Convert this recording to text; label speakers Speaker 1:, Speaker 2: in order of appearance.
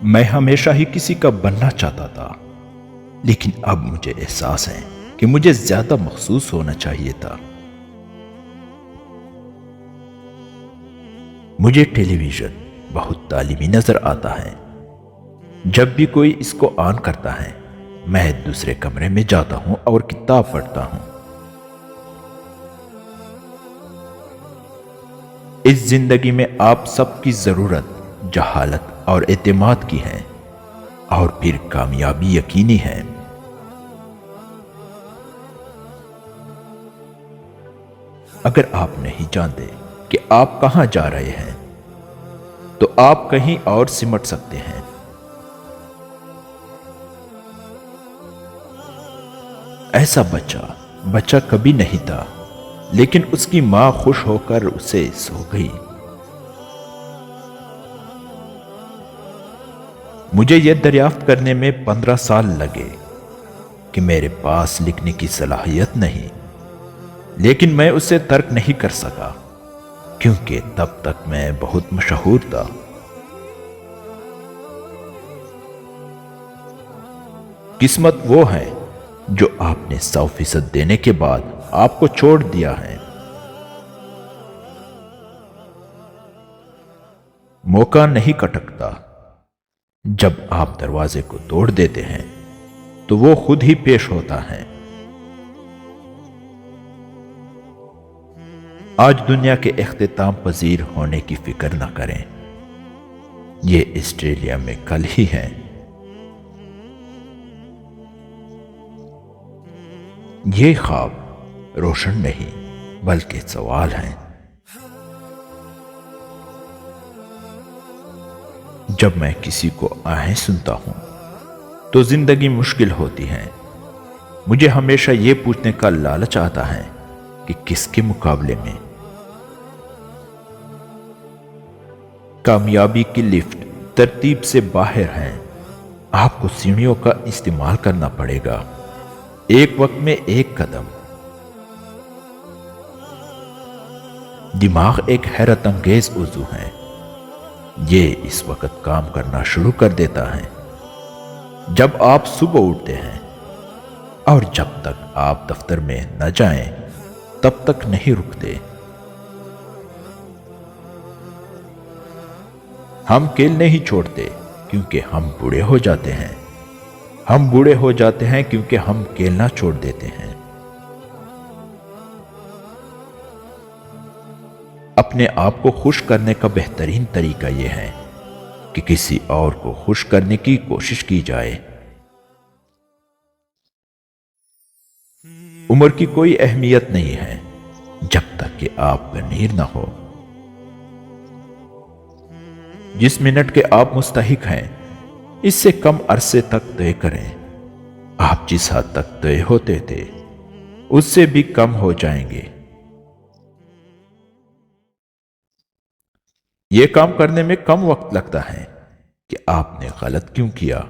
Speaker 1: میں ہمیشہ ہی کسی کا بننا چاہتا تھا، لیکن اب مجھے احساس ہے کہ مجھے زیادہ مخصوص ہونا چاہیے تھا۔ مجھے ٹیلی ویژن بہت تعلیمی نظر آتا ہے۔ جب بھی کوئی اس کو آن کرتا ہے، میں دوسرے کمرے میں جاتا ہوں اور کتاب پڑھتا ہوں۔ اس زندگی میں آپ سب کی ضرورت جہالت اور اعتماد کی ہے، اور پھر کامیابی یقینی ہے۔ اگر آپ نہیں جانتے کہ آپ کہاں جا رہے ہیں تو آپ کہیں اور سمٹ سکتے ہیں۔ ایسا بچہ کبھی نہیں تھا، لیکن اس کی ماں خوش ہو کر اسے سو گئی۔ مجھے یہ دریافت کرنے میں 15 سال لگے کہ میرے پاس لکھنے کی صلاحیت نہیں، لیکن میں اسے ترک نہیں کر سکا کیونکہ تب تک میں بہت مشہور تھا۔ قسمت وہ ہے جو آپ نے 100% دینے کے بعد آپ کو چھوڑ دیا ہے۔ موقع نہیں کٹکتا۔ جب آپ دروازے کو توڑ دیتے ہیں تو وہ خود ہی پیش ہوتا ہے۔ آج دنیا کے اختتام پذیر ہونے کی فکر نہ کریں۔ یہ آسٹریلیا میں کل ہی ہے۔ یہ خواب روشن نہیں بلکہ سوال ہیں۔ جب میں کسی کو آہیں سنتا ہوں تو زندگی مشکل ہوتی ہے۔ مجھے ہمیشہ یہ پوچھنے کا لالچ آتا ہے کہ کس کے مقابلے میں۔ کامیابی کی لفٹ ترتیب سے باہر ہے۔ آپ کو سیڑھیوں کا استعمال کرنا پڑے گا، ایک وقت میں ایک قدم۔ دماغ ایک حیرت انگیز عضو ہے۔ یہ اس وقت کام کرنا شروع کر دیتا ہے جب آپ صبح اٹھتے ہیں، اور جب تک آپ دفتر میں نہ جائیں تب تک نہیں رکتے۔ ہم کھیل نہیں چھوڑتے کیونکہ ہم بوڑھے ہو جاتے ہیں، ہم بوڑھے ہو جاتے ہیں کیونکہ ہم کھیلنا چھوڑ دیتے ہیں۔ اپنے آپ کو خوش کرنے کا بہترین طریقہ یہ ہے کہ کسی اور کو خوش کرنے کی کوشش کی جائے۔ عمر کی کوئی اہمیت نہیں ہے جب تک کہ آپ پر نیر نہ ہو۔ جس منٹ کے آپ مستحق ہیں اس سے کم عرصے تک طے کریں۔ آپ جس حد تک طے ہوتے تھے اس سے بھی کم ہو جائیں گے۔ یہ کام کرنے میں کم وقت لگتا ہے کہ آپ نے غلط کیوں کیا۔